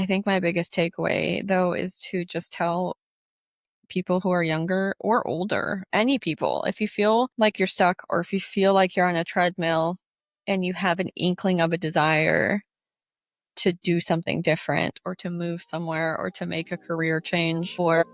I think my biggest takeaway, though, is to just tell people who are younger or older, any people, if you feel like you're stuck or if you feel like you're on a treadmill and you have an inkling of a desire to do something different or to move somewhere or to make a career change, or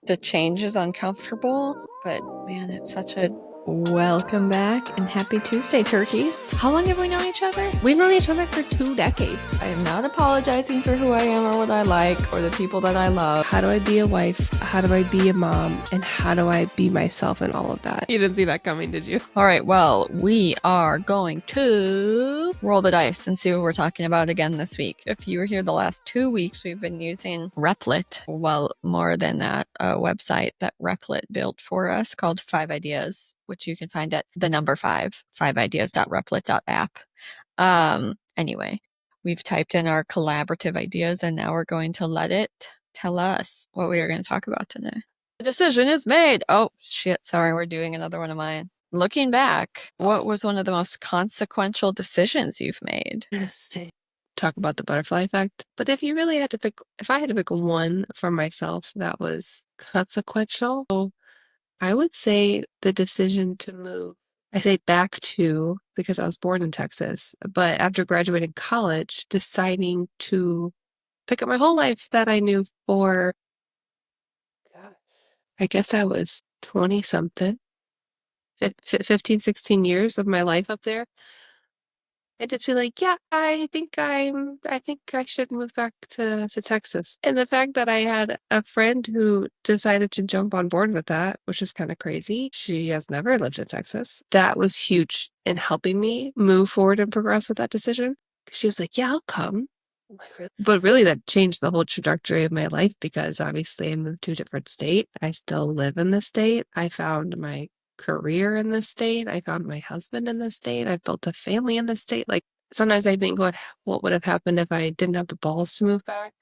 the change is uncomfortable, but man, it's such a welcome back and happy Tuesday, turkeys. How long have we known each other? We've known each other for 2 decades. I am not apologizing for who I am or what I like or the people that I love. How do I be a wife? How do I be a mom? And how do I be myself and all of that? You didn't see that coming, did you? All right, well, we are going to roll the dice and see what we're talking about again this week. If you were here the last 2 weeks, we've been using Replit. Well, more than that, a website that Replit built for us called 5 Ideas, which you can find at the number 5ideas.replit.app. Anyway, we've typed in our collaborative ideas and now we're going to let it tell us what we are going to talk about today. The decision is made. Oh, shit. Sorry, we're doing another one of mine. Looking back, what was one of the most consequential decisions you've made? Just to talk about the butterfly effect. But if you really had to pick, if I had to pick one for myself that was consequential, I would say the decision to move. I say back to, because I was born in Texas, but after graduating college, deciding to pick up my whole life that I knew for, gosh, I guess I was 20 something, 15, 16 years of my life up there. And just be like, yeah, I think I should move back to Texas. And the fact that I had a friend who decided to jump on board with that, which is kind of crazy. She has never lived in Texas. That was huge in helping me move forward and progress with that decision. She was like, yeah, I'll come. I'm like, really? But really that changed the whole trajectory of my life because obviously I moved to a different state. I still live in the state. I found my career in this state. I found my husband in this state. I've built a family in this state. Like sometimes I think what would have happened if I didn't have the balls to move back?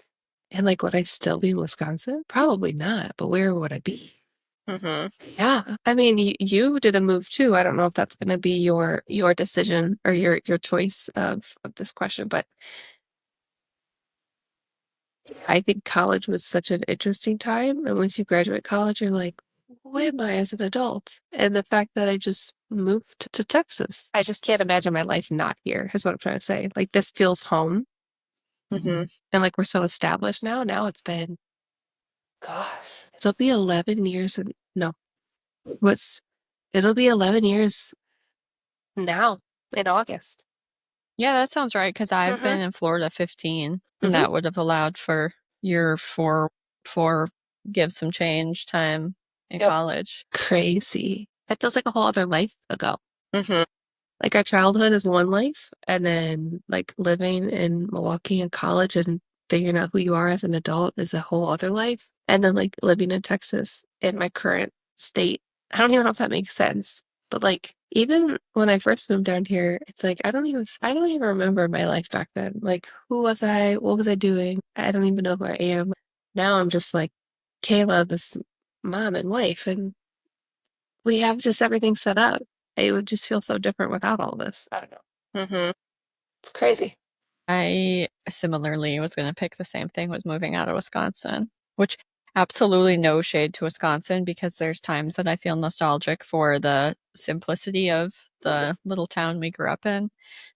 And like, would I still be in Wisconsin? Probably not, but where would I be? Mm-hmm. Yeah. I mean, you did a move too. I don't know if that's going to be your decision or your choice of this question, but I think college was such an interesting time. And once you graduate college, you're like, who am I as an adult? And the fact that I just moved to Texas, I just can't imagine my life not here, is what I'm trying to say. Like, this feels home. Mm-hmm. And like, we're so established now. Now it's been, gosh, it'll be 11 years. And no, it'll be 11 years now in August. Yeah, that sounds right, because I've been in Florida 15, and that would have allowed for your four give some change time in college. Crazy. It feels like a whole other life ago. Mm-hmm. Like our childhood is one life, and then like living in Milwaukee in college and figuring out who you are as an adult is a whole other life. And then like living in Texas in my current state. I don't even know if that makes sense. But like even when I first moved down here, it's like I don't even remember my life back then. Like who was I? What was I doing? I don't even know who I am. Now I'm just like Kayla, this mom and wife, and we have just everything set up. It would just feel so different without all this. I don't know. Mm-hmm. It's crazy. I similarly was going to pick the same thing, was moving out of Wisconsin, which absolutely no shade to Wisconsin, because there's times that I feel nostalgic for the simplicity of the little town we grew up in.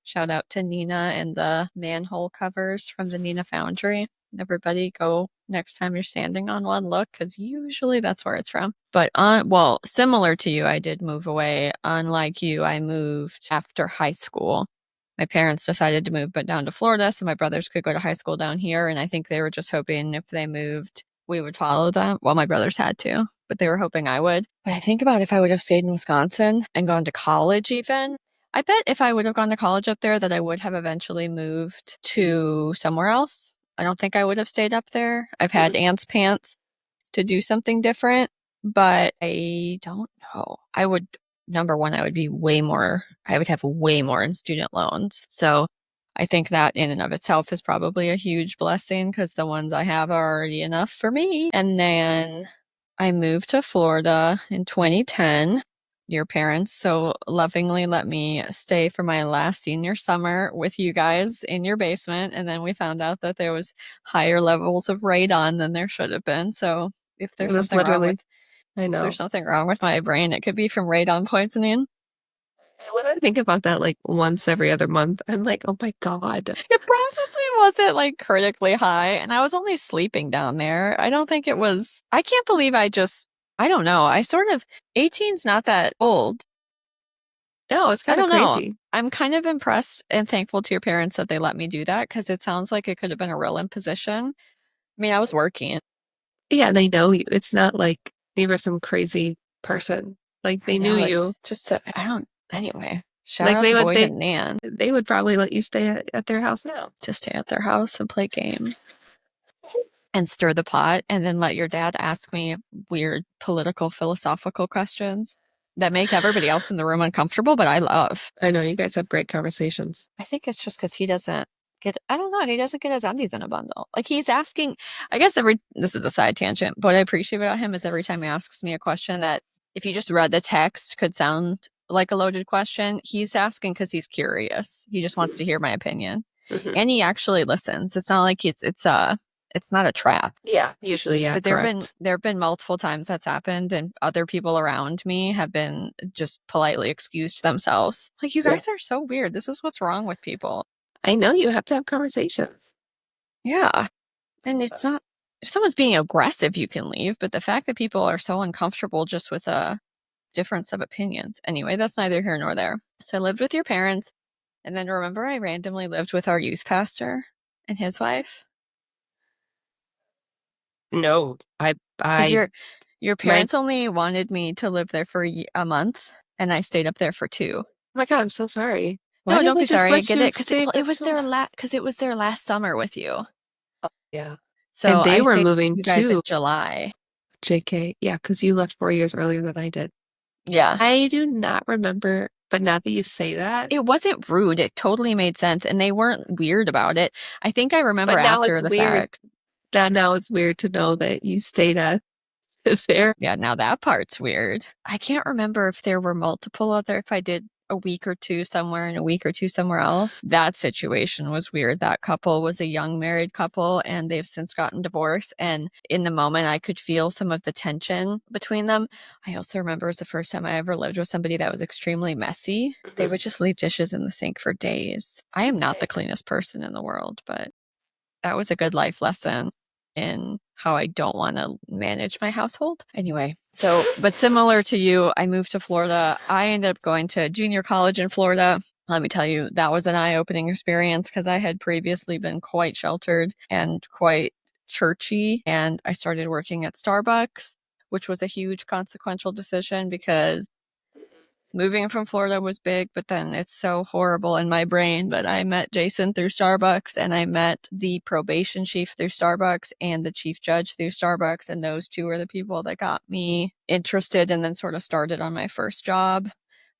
Shout out to Nina and the manhole covers from the Nina Foundry. Everybody go next time you're standing on one, look, because usually that's where it's from. But well, similar to you, I did move away. Unlike you, I moved after high school. My parents decided to move but down to Florida so my brothers could go to high school down here, and I think they were just hoping if they moved, we would follow them. Well, my brothers had to, but they were hoping I would. But I think about if I would have stayed in Wisconsin and gone to college even, I bet if I would have gone to college up there that I would have eventually moved to somewhere else. I don't think I would have stayed up there. I've had aunt's pants to do something different, but I don't know. Number one, I would have way more in student loans. So I think that in and of itself is probably a huge blessing because the ones I have are already enough for me. And then I moved to Florida in 2010. your parents so lovingly let me stay for my last senior summer with you guys in your basement, and then we found out that there was higher levels of radon than there should have been. So if It there's was something wrong with literally, I if there's know. something wrong with my brain, it could be from radon poisoning. When I think about that like once every other month, I'm like, oh my God. It probably wasn't like critically high, and I was only sleeping down there. I don't think it was. I can't believe I don't know. 18's not that old. No, it's I kind of don't know. crazy. I'm kind of impressed and thankful to your parents that they let me do that because it sounds like it could have been a real imposition. I mean, I was working. Yeah, they know you. It's not like you were some crazy person. Like I they knew know you. it's just, I don't, anyway, shout Like out to Boyd and Nan they would probably let you stay at their house now. to stay at their house and play games and stir the pot and then let your dad ask me weird political philosophical questions that make everybody else in the room uncomfortable, but I love. I know you guys have great conversations. I think it's just because he doesn't get, I don't know, he doesn't get his undies in a bundle. Like he's asking, I guess this is a side tangent, but what I appreciate about him is every time he asks me a question that if you just read the text could sound like a loaded question, he's asking because he's curious. He just wants to hear my opinion. And he actually listens. It's not like it's not a trap. Yeah, usually, yeah, But correct. there have been multiple times that's happened, and other people around me have been just politely excused themselves. Like, you Yeah. guys are so weird. This is what's wrong with people. I know you have to have conversations. Yeah. And it's not, if someone's being aggressive, you can leave. But the fact that people are so uncomfortable just with a difference of opinions. Anyway, that's neither here nor there. So I lived with your parents. And then remember, I randomly lived with our youth pastor and his wife. No, Because I, your my, parents only wanted me to live there for a month, and I stayed up there for 2. oh my God, I'm so sorry. Why No, didn't don't they be just sorry. I let get you it because stay for it was two? it was their last summer with you. Oh, yeah. So And they I were stayed moving with you guys in too, July. JK. Yeah, because you left 4 years earlier than I did. Yeah. I do not remember, but now that you say that, It wasn't rude. It totally made sense, and they weren't weird about it. I think I remember but now after it's the weird. fact. Now it's weird to know that you stayed at there. Yeah, now that part's weird. I can't remember if there were multiple other, if I did a week or two somewhere and a week or two somewhere else. That situation was weird. That couple was a young married couple and they've since gotten divorced. And in the moment, I could feel some of the tension between them. I also remember it was the first time I ever lived with somebody that was extremely messy. They would just leave dishes in the sink for days. I am not the cleanest person in the world, but that was a good life lesson in how I don't want to manage my household. Anyway, but similar to you, I moved to Florida. I ended up going to junior college in Florida. Let me tell you, that was an eye-opening experience because I had previously been quite sheltered and quite churchy. And I started working at Starbucks, which was a huge consequential decision because moving from Florida was big, but then it's so horrible in my brain. But I met Jason through Starbucks and I met the probation chief through Starbucks and the chief judge through Starbucks. And those two are the people that got me interested and then sort of started on my first job.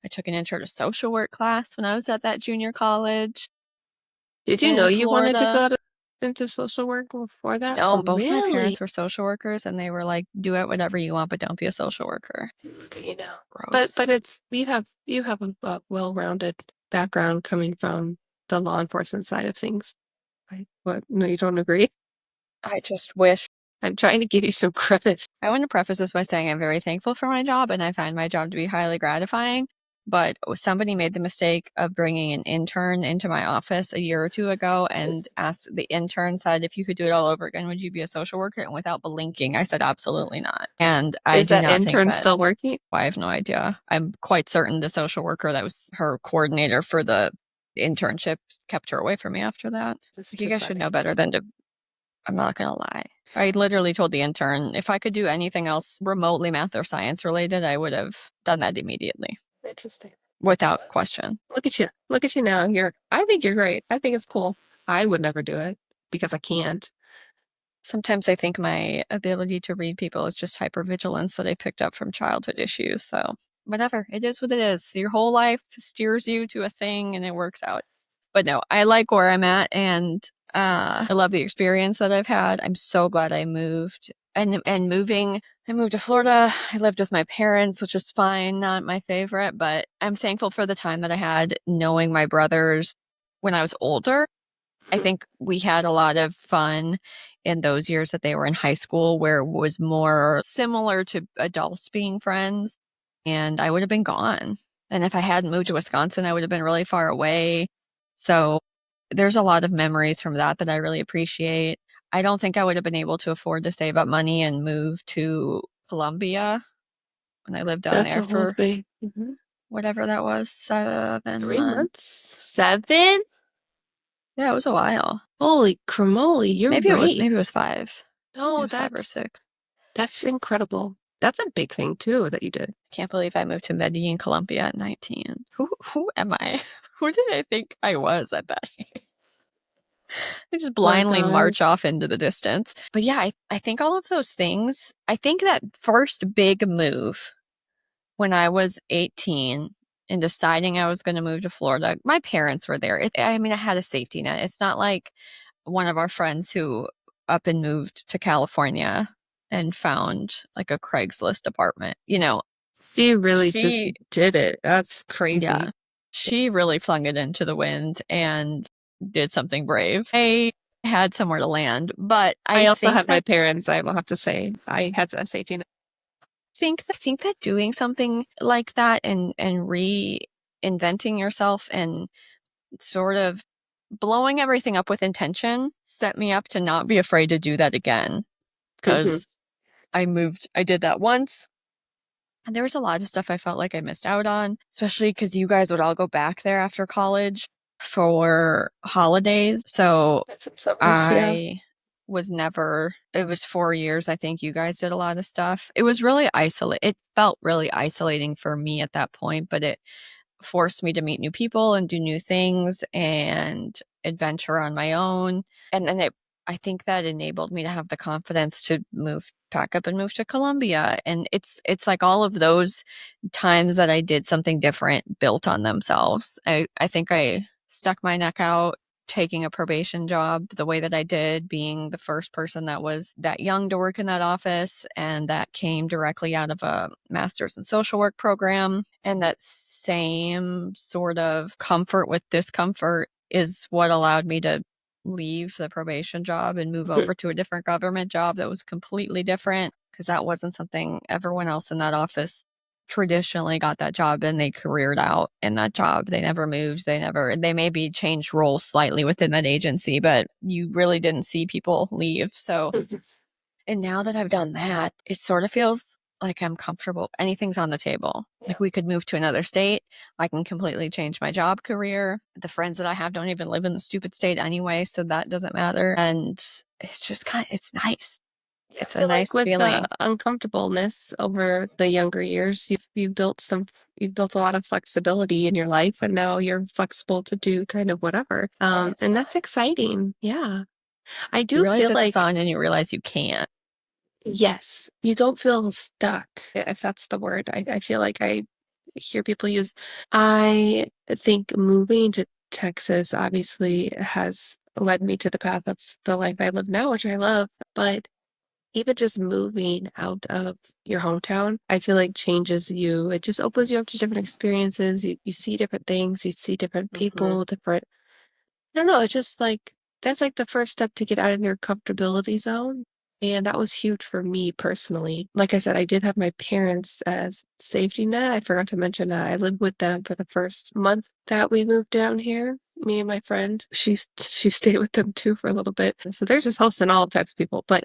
I took an intro to social work class when I was at that junior college Did you know in you wanted to Florida. into social work before that? No, Oh, both my really? parents were social workers and they were like, do it whatever you want, but don't be a social worker. You know, Gross. but it's you have a well-rounded background coming from the law enforcement side of things. What? No, you don't agree? I just wish I'm trying to give you some credit. I want to preface this by saying I'm very thankful for my job and I find my job to be highly gratifying. But somebody made the mistake of bringing an intern into my office a year or two ago and asked the intern said, if you could do it all over again, would you be a social worker? And without blinking, I said, absolutely not. And I Is do that not think intern that still working? I have no idea. I'm quite certain the social worker that was her coordinator for the internship kept her away from me after that. That's You too guys should funny. know better than to I'm not gonna lie. I literally told the intern if I could do anything else remotely math or science related, I would have done that immediately Interesting. without question. Look at you. Look at you now. I think you're great. I think it's cool. I would never do it because I can't. Sometimes I think my ability to read people is just hypervigilance that I picked up from childhood issues. So, whatever. It is what it is. Your whole life steers you to a thing and it works out. But no, I like where I'm at and I love the experience that I've had. I'm so glad I moved. and moving. I moved to Florida. I lived with my parents, which is fine, not my favorite, but I'm thankful for the time that I had knowing my brothers when I was older. I think we had a lot of fun in those years that they were in high school, where it was more similar to adults being friends, and I would have been gone. And if I hadn't moved to Wisconsin, I would have been really far away. So there's a lot of memories from that that I really appreciate. I don't think I would have been able to afford to save up money and move to Columbia when I lived down That's there a whole for thing. whatever that was, 7 months. 3 months? 7? Yeah, it was a while. Holy cramoly, you're right. Maybe it was 5. Maybe No, it was 5 or 6. that's incredible. That's a big thing too that you did. Can't believe I moved to Medellin, Colombia at 19. Who am I? Who did I think I was at that age? I just My blindly God. march off into the distance. But yeah, I think all of those things, I think that first big move when I was 18 and deciding I was going to move to Florida, my parents were there. I mean, I had a safety net. It's not like one of our friends who up and moved to California and found like a Craigslist apartment. She really just She, did it. That's yeah, crazy. she really flung it into the wind and did something brave. I had somewhere to land, but I also had my parents, I will have to say. I had a safety net. I think that doing something like that and reinventing yourself and sort of blowing everything up with intention set me up to not be afraid to do that again. Mhm. Because I did that once. And there was a lot of stuff I felt like I missed out on, especially because you guys would all go back there after college for holidays. So That's some summers, yeah. I was never, it was 4 years. I think you guys did a lot of stuff. It felt really isolating for me at that point, but it forced me to meet new people and do new things and adventure on my own. And then I think that enabled me to have the confidence to pack up and move to Colombia. And it's like all of those times that I did something different built on themselves. I think I stuck my neck out taking a probation job the way that I did, being the first person that was that young to work in that office, and that came directly out of a master's in social work program. And that same sort of comfort with discomfort is what allowed me to leave the probation job and move over to a different government job that was completely different, because that wasn't something everyone else in that office traditionally got that job and they careered out in that job. They never moved. They maybe changed roles slightly within that agency, but you really didn't see people leave. So, and now that I've done that, it sort of feels like I'm comfortable. Anything's on the table. Like we could move to another state. I can completely change my job career. The friends that I have don't even live in the stupid state anyway, so that doesn't matter. And it's just it's nice. I It's a feel like nice with the feeling. uncomfortableness over the younger years, you've built a lot of flexibility in your life, and now you're flexible to do kind of whatever. And that's exciting. Yeah. I You do realize feel it's like, fun and you realize you can't. yes, you don't feel stuck, if that's the word. I feel like I hear people use. I think moving to Texas obviously has led me to the path of the life I live now, which I love, but even just moving out of your hometown, I feel like changes you. It just opens you up to different experiences. You see different things, you see different Mm-hmm. people, different, I don't know, it's just like that's like the first step to get out of your comfortability zone. And that was huge for me personally. Like I said, I did have my parents as safety net. I forgot to mention that I lived with them for the first month that we moved down here. Me and my friend, she stayed with them too for a little bit. So there's just hosting all types of people. But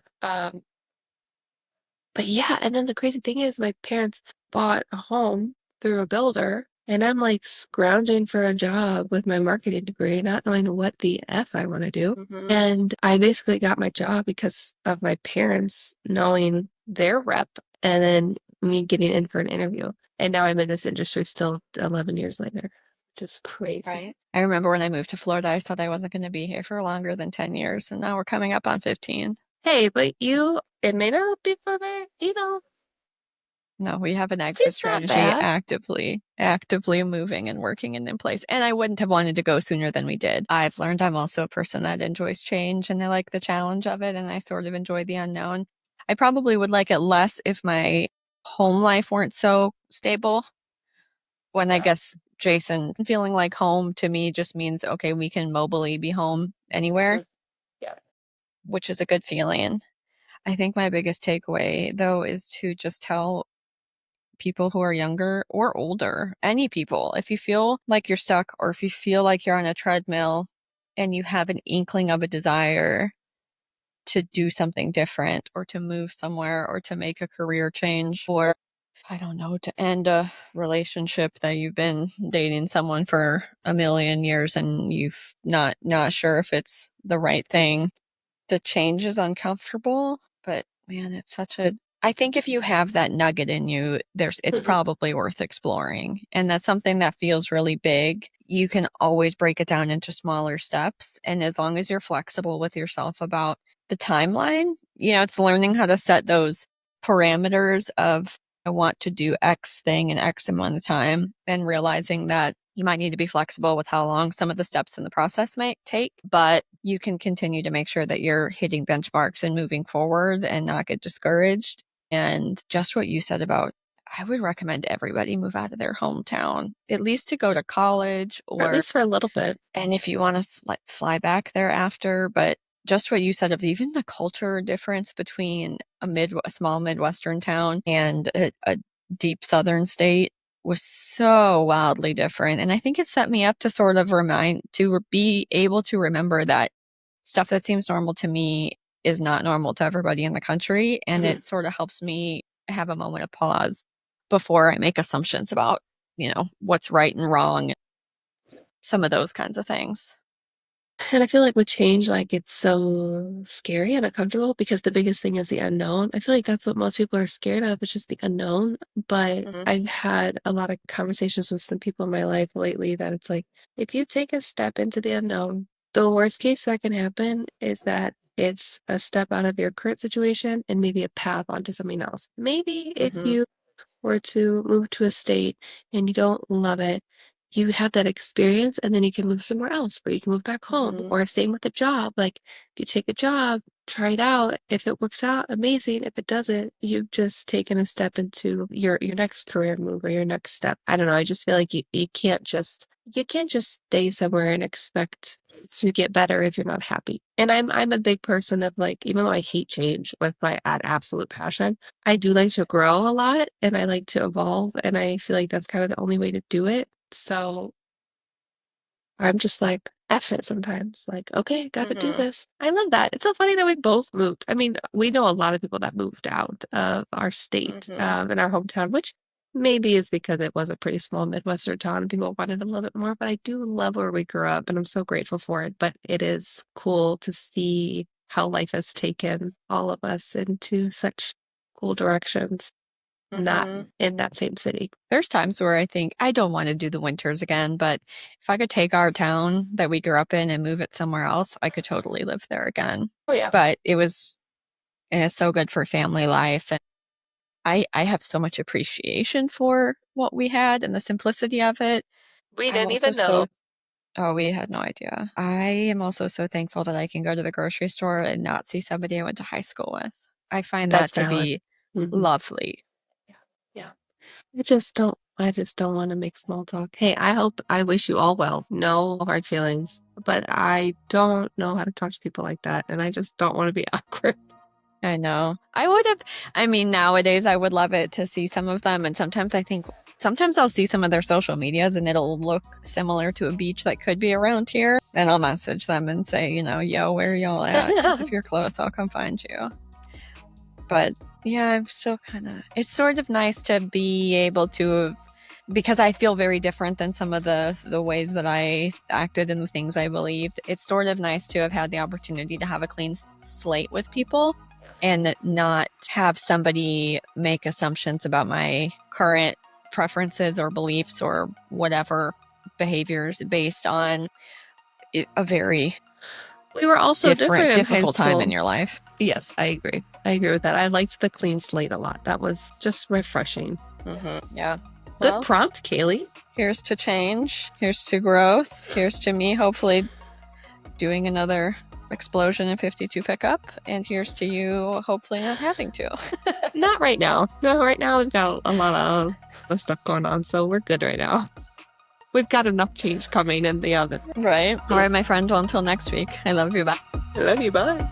yeah, and then the crazy thing is my parents bought a home through a builder, and I'm like scrounging for a job with my marketing degree, not knowing what the F I want to do. Mm-hmm. And I basically got my job because of my parents knowing their rep and then me getting in for an interview. And now I'm in this industry still 11 years later. Just crazy. Right. I remember when I moved to Florida, I thought I wasn't going to be here for longer than 10 years, and now we're coming up on 15. Hey, but it may not be for me, No, we have an exit it's not strategy bad. actively moving and working in place. And I wouldn't have wanted to go sooner than we did. I've learned I'm also a person that enjoys change and I like the challenge of it. And I sort of enjoy the unknown. I probably would like it less if my home life weren't so stable. When I guess Jason feeling like home to me just means, okay, we can mobily be home anywhere, Yeah. which is a good feeling. I think my biggest takeaway, though, is to just tell people who are younger or older, any people, if you feel like you're stuck or if you feel like you're on a treadmill and you have an inkling of a desire to do something different or to move somewhere or to make a career change or I don't know, to end a relationship that you've been dating someone for a million years and you've not sure if it's the right thing. The change is uncomfortable, but man, it's such a I think if you have that nugget in you, it's probably worth exploring. And that's something that feels really big. You can always break it down into smaller steps. And as long as you're flexible with yourself about the timeline, it's learning how to set those parameters of I want to do X thing in X amount of time and realizing that you might need to be flexible with how long some of the steps in the process might take, but you can continue to make sure that you're hitting benchmarks and moving forward and not get discouraged. And just what you said about, I would recommend everybody move out of their hometown, at least to go to college Or at or, least for a little bit. and if you want to like fly back there after, but just what you said of even the culture difference between a small Midwestern town and a deep Southern state was so wildly different. And I think it set me up to sort of be able to remember that stuff that seems normal to me is not normal to everybody in the country. And it sort of helps me have a moment of pause before I make assumptions about, what's right and wrong, some of those kinds of things. And I feel like with change, like it's so scary and uncomfortable because the biggest thing is the unknown. I feel like that's what most people are scared of, it's just the unknown. But Mm-hmm. I've had a lot of conversations with some people in my life lately that it's like, if you take a step into the unknown, the worst case that can happen is that it's a step out of your current situation and maybe a path onto something else. Maybe if Mm-hmm. you were to move to a state and you don't love it, you have that experience and then you can move somewhere else or you can move back home. Mm-hmm. Or same with a job. Like if you take a job, try it out. If it works out, amazing. If it doesn't, you've just taken a step into your next career move or your next step. I don't know. I just feel like you can't just stay somewhere and expect to get better if you're not happy. And I'm a big person of like, even though I hate change with my absolute passion, I do like to grow a lot and I like to evolve. And I feel like that's kind of the only way to do it. So I'm just like, F it sometimes. Like, okay, got to do Mm-hmm. this. I love that. It's so funny that we both moved. I mean, we know a lot of people that moved out of our state, Mm-hmm. in our hometown, which maybe is because it was a pretty small Midwestern town and people wanted a little bit more. But I do love where we grew up and I'm so grateful for it. But it is cool to see how life has taken all of us into such cool directions, not Mm-hmm. in that same city. There's times where I think I don't want to do the winters again, but if I could take our town that we grew up in and move it somewhere else, I could totally live there again. Oh, yeah. But and it's so good for family life. And I have so much appreciation for what we had and the simplicity of it. We I'm didn't also even know. oh, we had no idea. I am also so thankful that I can go to the grocery store and not see somebody I went to high school with. I find That's that to valid. be Mhm. lovely. Yeah. Yeah. I just don't want to make small talk. Hey, I wish you all well. No hard feelings. But I don't know how to talk to people like that. And I just don't want to be awkward. I know. I mean, nowadays I would love it to see some of them. And sometimes I'll see some of their social medias and it'll look similar to a beach that could be around here. And I'll message them and say, yo, where are y'all at? Because if you're close, I'll come find you. But yeah, I'm still it's sort of nice to be able to, because I feel very different than some of the ways that I acted and the things I believed. It's sort of nice to have had the opportunity to have a clean slate with people and not have somebody make assumptions about my current preferences or beliefs or whatever behaviors based on a very We were also different in high difficult time in school. your life. Yes, I agree. I agree with that. I liked the clean slate a lot. That was just refreshing. Mm-hmm. Yeah. Good Well, prompt, Kaylee. here's to change. Here's to growth. Here's to me, hopefully, doing another explosion in 52 pickup, and here's to you hopefully not having to. Not right now. No, right now we've got a lot of stuff going on, so we're good right now. We've got enough change coming in the oven. Right. All right, my friend. Well, until next week. I love you. Bye. I love you. Bye.